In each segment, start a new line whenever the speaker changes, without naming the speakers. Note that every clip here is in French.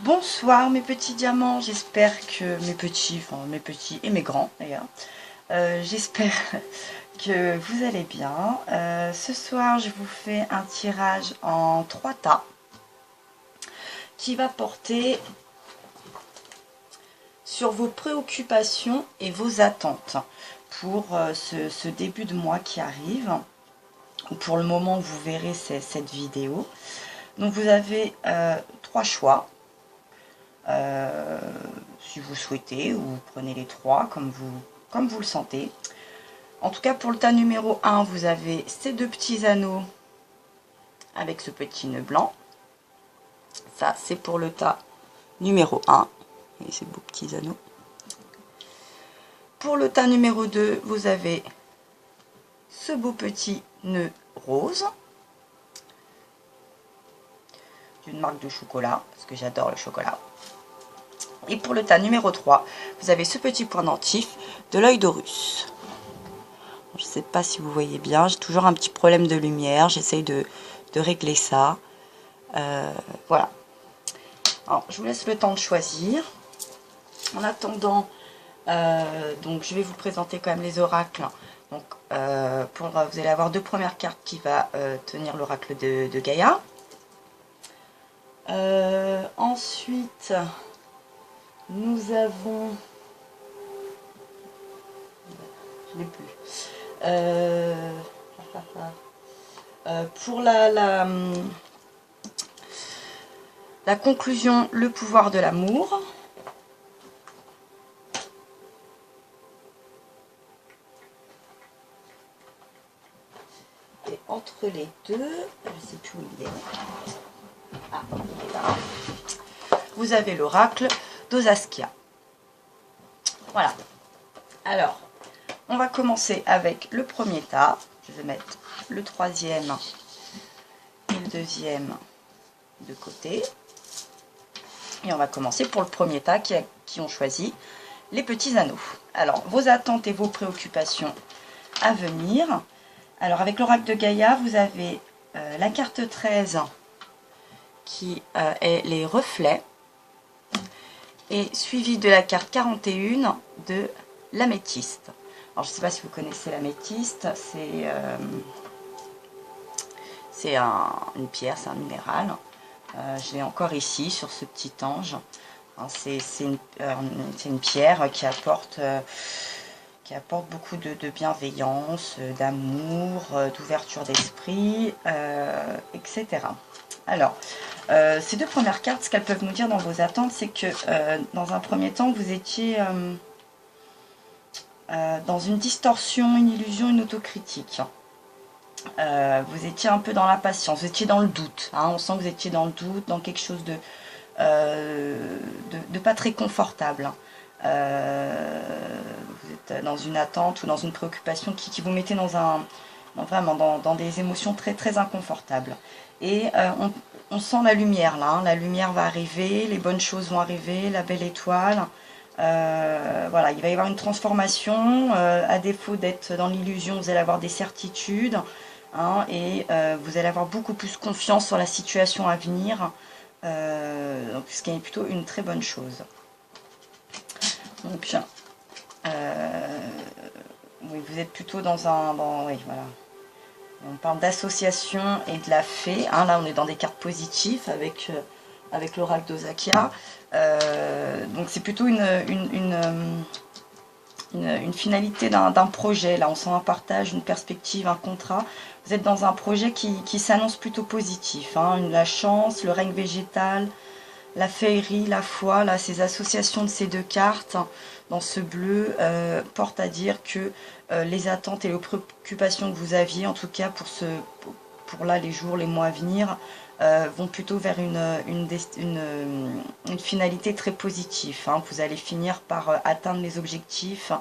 Bonsoir mes petits diamants, j'espère que mes petits et mes grands d'ailleurs, j'espère que vous allez bien. Ce soir je vous fais un tirage en 3 tas qui va porter sur vos préoccupations et vos attentes pour ce début de mois qui arrive, ou pour le moment où vous verrez cette vidéo. Donc vous avez 3 choix. Si vous souhaitez, ou vous prenez les 3 comme vous le sentez. En tout cas pour le tas numéro 1, vous avez ces 2 petits anneaux avec ce petit nœud blanc. Ça c'est pour le tas numéro 1 et ces beaux petits anneaux. Pour le tas numéro 2, vous avez ce beau petit nœud rose d'une marque de chocolat, parce que j'adore le chocolat. Et pour le tas numéro 3, vous avez ce petit point dentif de l'œil d'Horus. Je ne sais pas si vous voyez bien, j'ai toujours un petit problème de lumière, j'essaye de régler ça. Voilà. Alors, je vous laisse le temps de choisir. En attendant, donc je vais vous présenter quand même les oracles. Donc, vous allez avoir 2 premières cartes qui va tenir l'oracle de Gaïa. Ensuite, nous avons... Je l'ai plus. Pour la conclusion, le pouvoir de l'amour. Et entre les deux, je ne sais plus où il est. Ah, il est là. Vous avez l'oracle d'Osaskia. Voilà. Alors, on va commencer avec le premier tas. Je vais mettre le troisième et le deuxième de côté. Et on va commencer pour le premier tas qui ont choisi les petits anneaux. Alors, vos attentes et vos préoccupations à venir. Alors, avec l'oracle de Gaïa, vous avez la carte 13 qui est les reflets. Et suivi de la carte 41 de l'améthyste. Alors, je ne sais pas si vous connaissez l'améthyste, c'est une pierre, c'est un minéral. Je l'ai encore ici, sur ce petit ange. C'est une pierre qui apporte beaucoup de bienveillance, d'amour, d'ouverture d'esprit, etc. Alors, ces 2 premières cartes, ce qu'elles peuvent nous dire dans vos attentes, c'est que dans un premier temps, vous étiez dans une distorsion, une illusion, une autocritique. Vous étiez un peu dans l'impatience, vous étiez dans le doute. Hein, on sent que vous étiez dans le doute, dans quelque chose de pas très confortable. Vous êtes dans une attente ou dans une préoccupation qui vous mettait vraiment dans des émotions très très inconfortables. Et on sent la lumière là, hein. La lumière va arriver, les bonnes choses vont arriver, la belle étoile. Voilà, il va y avoir une transformation. À défaut d'être dans l'illusion, vous allez avoir des certitudes, hein, et vous allez avoir beaucoup plus confiance sur la situation à venir, donc, ce qui est plutôt une très bonne chose. Donc, oui, vous êtes plutôt oui, voilà. On parle d'association et de la fée. Hein, là, on est dans des cartes positives avec l'oracle d'Osaskia. Donc, c'est plutôt une finalité d'un projet. Là, on sent un partage, une perspective, un contrat. Vous êtes dans un projet qui s'annonce plutôt positif. Hein, la chance, le règne végétal, la féerie, la foi. Là, ces associations de ces 2 cartes dans ce bleu portent à dire que les attentes et les préoccupations que vous aviez, en tout cas pour là les jours, les mois à venir, vont plutôt vers une finalité très positive. Hein. Vous allez finir par atteindre les objectifs,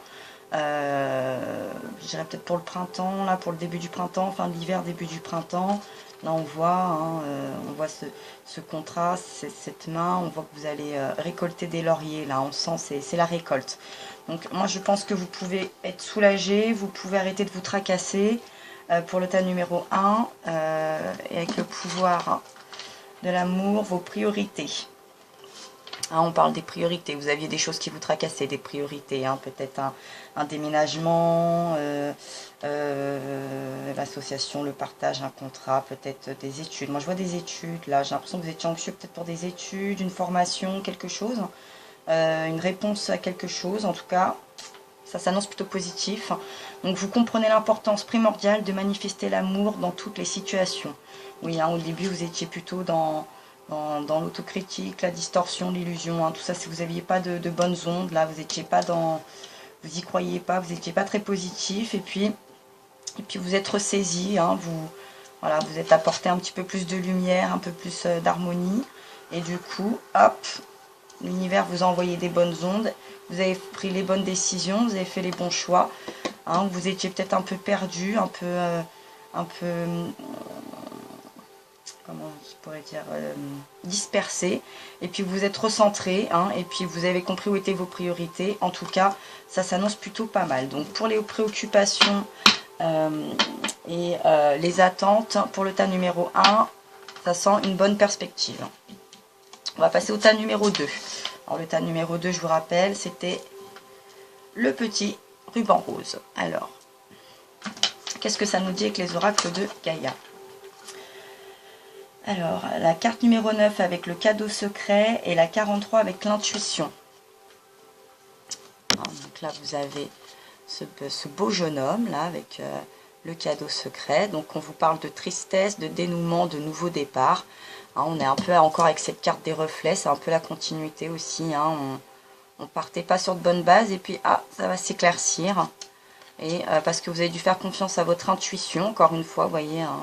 je dirais peut-être pour le printemps, là pour le début du printemps, fin de l'hiver, début du printemps. Là on voit ce contrat, cette main, on voit que vous allez récolter des lauriers, là on sent c'est la récolte. Donc moi je pense que vous pouvez être soulagé, vous pouvez arrêter de vous tracasser pour le tas numéro 1, et avec le pouvoir de l'amour, vos priorités. Hein, on parle des priorités. Vous aviez des choses qui vous tracassaient, des priorités. Hein, peut-être un déménagement, l'association, le partage, un contrat, peut-être des études. Moi, je vois des études. Là, j'ai l'impression que vous étiez anxieux peut-être pour des études, une formation, quelque chose. Une réponse à quelque chose. En tout cas, ça s'annonce plutôt positif. Donc, vous comprenez l'importance primordiale de manifester l'amour dans toutes les situations. Oui, hein, au début, vous étiez plutôt dans l'autocritique, la distorsion, l'illusion, hein, tout ça, si vous n'aviez pas de bonnes ondes, là, vous n'étiez pas dans... Vous y croyez pas, vous n'étiez pas très positif, et puis vous êtes ressaisi, hein, voilà, vous êtes apporté un petit peu plus de lumière, un peu plus d'harmonie, et du coup, hop, l'univers vous a envoyé des bonnes ondes, vous avez pris les bonnes décisions, vous avez fait les bons choix, hein, vous étiez peut-être un peu perdu, un peu comment je pourrais dire, dispersé, et puis vous êtes recentré, hein, et puis vous avez compris où étaient vos priorités. En tout cas, ça s'annonce plutôt pas mal. Donc pour les préoccupations et les attentes, pour le tas numéro 1, ça sent une bonne perspective. On va passer au tas numéro 2. Alors le tas numéro 2, je vous rappelle, c'était le petit ruban rose. Alors, qu'est-ce que ça nous dit avec les oracles de Gaïa? Alors, la carte numéro 9 avec le cadeau secret et la 43 avec l'intuition. Donc là, vous avez ce beau jeune homme, là, avec le cadeau secret. Donc, on vous parle de tristesse, de dénouement, de nouveau départ. Hein, on est un peu encore avec cette carte des reflets, c'est un peu la continuité aussi. Hein, on partait pas sur de bonnes bases et puis, ça va s'éclaircir. Et parce que vous avez dû faire confiance à votre intuition, encore une fois, vous voyez, hein,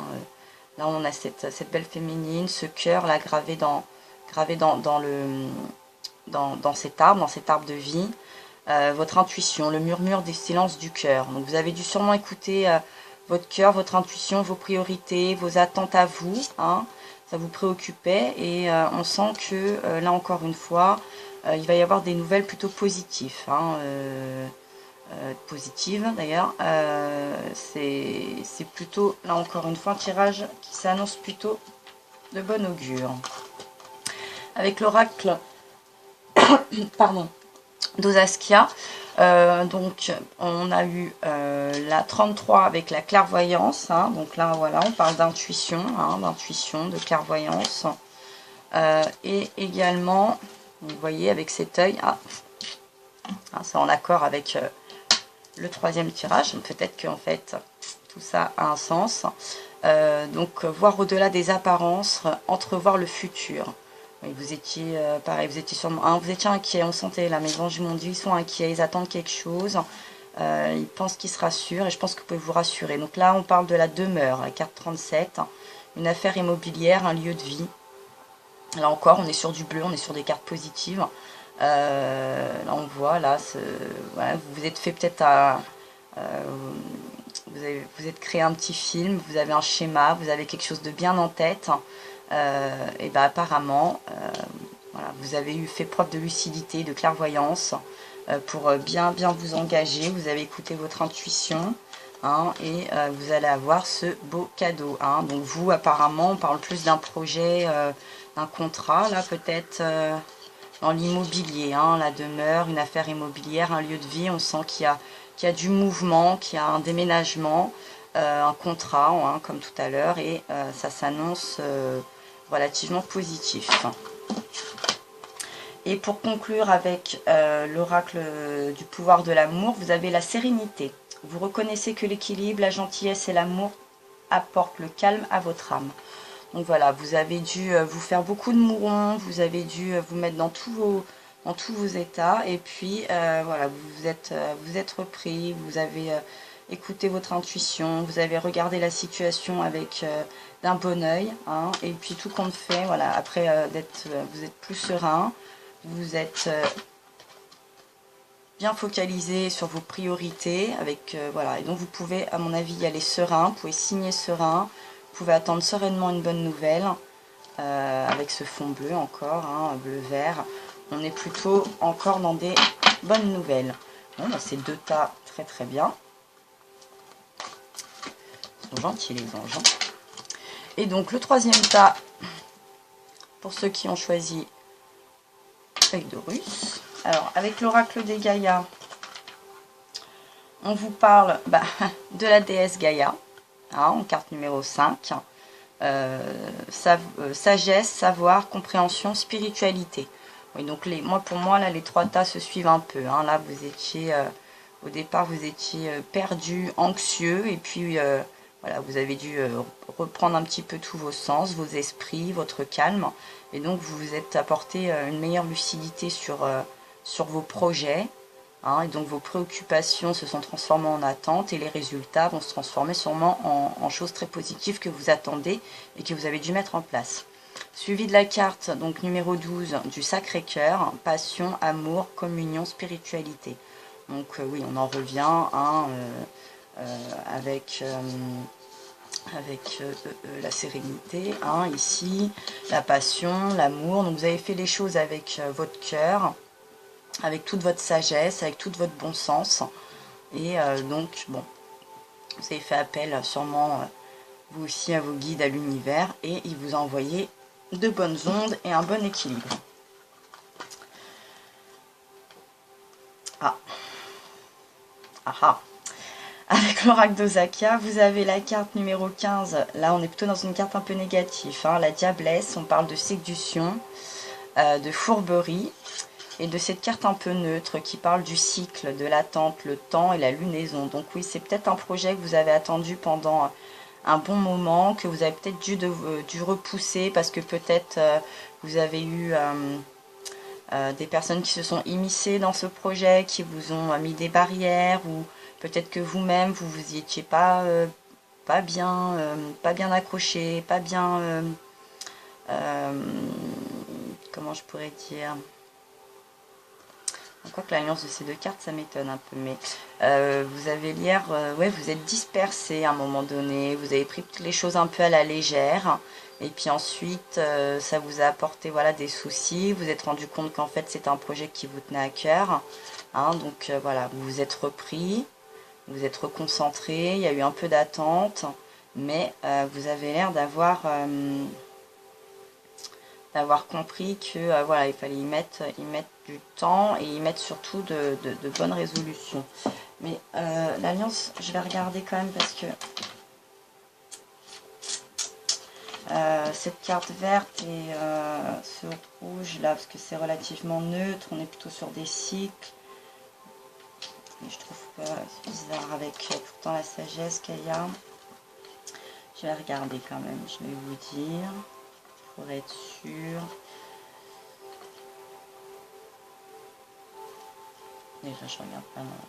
là, on a cette belle féminine, ce cœur là gravé dans cet arbre de vie. Votre intuition, le murmure des silences du cœur. Donc vous avez dû sûrement écouter votre cœur, votre intuition, vos priorités, vos attentes à vous. Hein, ça vous préoccupait et on sent que là encore une fois, il va y avoir des nouvelles plutôt positives. Hein, positive d'ailleurs, c'est plutôt là encore une fois un tirage qui s'annonce plutôt de bon augure avec l'oracle pardon d'Osaskia. Donc on a eu la 33 avec la clairvoyance, hein, donc là voilà on parle d'intuition, hein, de clairvoyance, et également vous voyez avec cet œil, c'est en accord avec le troisième tirage, peut-être qu'en fait tout ça a un sens. Donc voir au-delà des apparences, entrevoir le futur. Oui, vous étiez pareil, vous étiez sûrement, vous étiez inquiet, on sentait la maison du monde, ils sont inquiets, ils attendent quelque chose, ils pensent qu'ils se rassurent et je pense que vous pouvez vous rassurer. Donc là on parle de la demeure, la carte 37, une affaire immobilière, un lieu de vie. Là encore on est sur du bleu, on est sur des cartes positives. Là on voit, là, voilà, vous vous êtes fait peut-être vous êtes créé un petit film, vous avez un schéma, vous avez quelque chose de bien en tête, et ben apparemment, voilà, vous avez fait preuve de lucidité, de clairvoyance, pour bien vous engager, vous avez écouté votre intuition, hein, et vous allez avoir ce beau cadeau. Hein. Donc vous, apparemment, on parle plus d'un projet, d'un contrat, là peut-être... dans l'immobilier, hein, la demeure, une affaire immobilière, un lieu de vie, on sent qu'il y a du mouvement, qu'il y a un déménagement, un contrat, hein, comme tout à l'heure, et ça s'annonce relativement positif. Et pour conclure avec l'oracle du pouvoir de l'amour, vous avez la sérénité. Vous reconnaissez que l'équilibre, la gentillesse et l'amour apportent le calme à votre âme. Donc voilà, vous avez dû vous faire beaucoup de mourons, vous avez dû vous mettre dans tous vos états, et puis voilà, vous êtes repris, vous avez écouté votre intuition, vous avez regardé la situation avec d'un bon oeil, hein, et puis tout compte fait, voilà, après vous êtes plus serein, vous êtes bien focalisé sur vos priorités, avec voilà, et donc vous pouvez, à mon avis, y aller serein, vous pouvez signer serein. Vous pouvez attendre sereinement une bonne nouvelle avec ce fond bleu encore, hein, bleu-vert. On est plutôt encore dans des bonnes nouvelles. Bon, bah, ces deux tas, très très bien. Ils sont gentils les anges. Et donc le troisième tas, pour ceux qui ont choisi feuille de russe. Alors, avec l'oracle des Gaïa, on vous parle de la déesse Gaïa, hein, en carte numéro 5. Sagesse, savoir, compréhension, spiritualité. Oui, donc pour moi, là, les 3 tas se suivent un peu. Hein. Là, vous étiez, au départ, vous étiez perdu, anxieux, et puis voilà, vous avez dû reprendre un petit peu tous vos sens, vos esprits, votre calme, et donc vous vous êtes apporté une meilleure lucidité sur vos projets, hein, et donc vos préoccupations se sont transformées en attentes, et les résultats vont se transformer sûrement en choses très positives que vous attendez et que vous avez dû mettre en place. Suivi de la carte, donc numéro 12, du Sacré-Cœur, passion, amour, communion, spiritualité. Donc oui, on en revient hein, avec la sérénité, hein, ici, la passion, l'amour. Donc vous avez fait les choses avec votre cœur, avec toute votre sagesse, avec tout votre bon sens. Et donc, bon, vous avez fait appel sûrement, vous aussi, à vos guides, à l'univers, et il vous a envoyé de bonnes ondes et un bon équilibre. Avec l'oracle d'Osakia, vous avez la carte numéro 15. Là, on est plutôt dans une carte un peu négative. Hein. La diablesse, on parle de séduction, de fourberie. Et de cette carte un peu neutre qui parle du cycle, de l'attente, le temps et la lunaison. Donc oui, c'est peut-être un projet que vous avez attendu pendant un bon moment, que vous avez peut-être dû repousser parce que peut-être vous avez eu des personnes qui se sont immiscées dans ce projet, qui vous ont mis des barrières, ou peut-être que vous-même, vous y étiez pas bien accroché, pas bien... comment je pourrais dire... Quoique l'alliance de ces 2 cartes, ça m'étonne un peu, mais vous avez l'air, ouais, vous êtes dispersé à un moment donné, vous avez pris toutes les choses un peu à la légère, et puis ensuite, ça vous a apporté voilà, des soucis, vous vous êtes rendu compte qu'en fait, c'est un projet qui vous tenait à cœur, hein, donc voilà, vous vous êtes repris, vous vous êtes reconcentré, il y a eu un peu d'attente, mais vous avez l'air d'avoir compris que voilà, il fallait y mettre du temps et y mettre surtout de bonnes résolutions. Mais l'alliance, je vais regarder quand même parce que cette carte verte et ce rouge là, parce que c'est relativement neutre, on est plutôt sur des cycles. Et je trouve que c'est bizarre avec pourtant la sagesse qu'il y a. Je vais regarder quand même, je vais vous dire. Pour être sûr. Déjà, je regarde pas mon...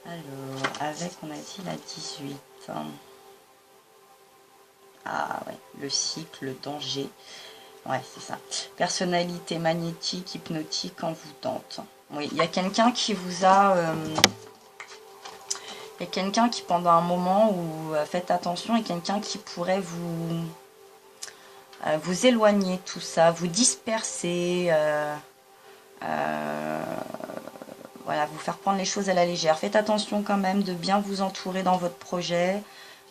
Alors, avec, on a dit la 18. Ah ouais, le cycle, le danger. Ouais, c'est ça. Personnalité magnétique, hypnotique, envoûtante. Oui, il y a quelqu'un qui vous a... il y a quelqu'un qui, pendant un moment où faites attention, et quelqu'un qui pourrait vous éloigner de tout ça, vous disperser, voilà, vous faire prendre les choses à la légère. Faites attention quand même de bien vous entourer dans votre projet,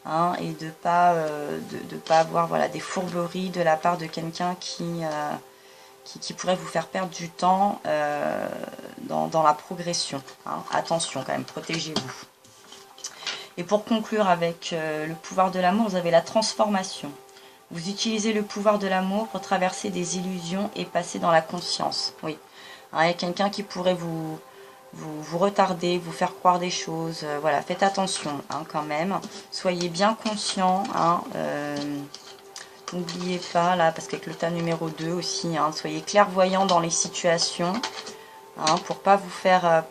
hein, et de pas avoir voilà, des fourberies de la part de quelqu'un qui pourrait vous faire perdre du temps dans la progression. Hein. Attention quand même, protégez-vous. Et pour conclure avec le pouvoir de l'amour, vous avez la transformation. Vous utilisez le pouvoir de l'amour pour traverser des illusions et passer dans la conscience. Oui. Hein, il y a quelqu'un qui pourrait vous retarder, vous faire croire des choses. Voilà, faites attention hein, quand même. Soyez bien conscient. Hein, n'oubliez pas, là, parce qu'avec le tas numéro 2 aussi, hein, soyez clairvoyant dans les situations hein, pour pas vous faire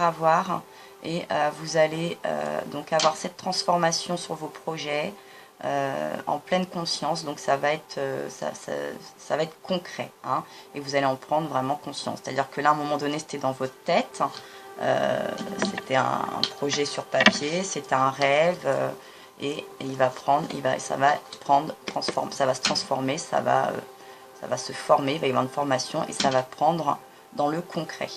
avoir. Et vous allez donc avoir cette transformation sur vos projets en pleine conscience. Donc ça va être, ça va être concret. Hein, et vous allez en prendre vraiment conscience. C'est-à-dire que là, à un moment donné, c'était dans votre tête. C'était un projet sur papier. C'était un rêve. Et ça va se transformer. Ça va se former. Il va y avoir une formation. Et ça va prendre dans le concret.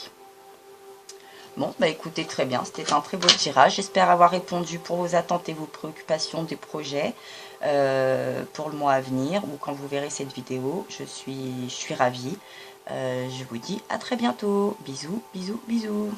Bon, bah écoutez, très bien, c'était un très beau tirage. J'espère avoir répondu pour vos attentes et vos préoccupations des projets pour le mois à venir ou quand vous verrez cette vidéo. Je suis ravie. Je vous dis à très bientôt. Bisous, bisous, bisous.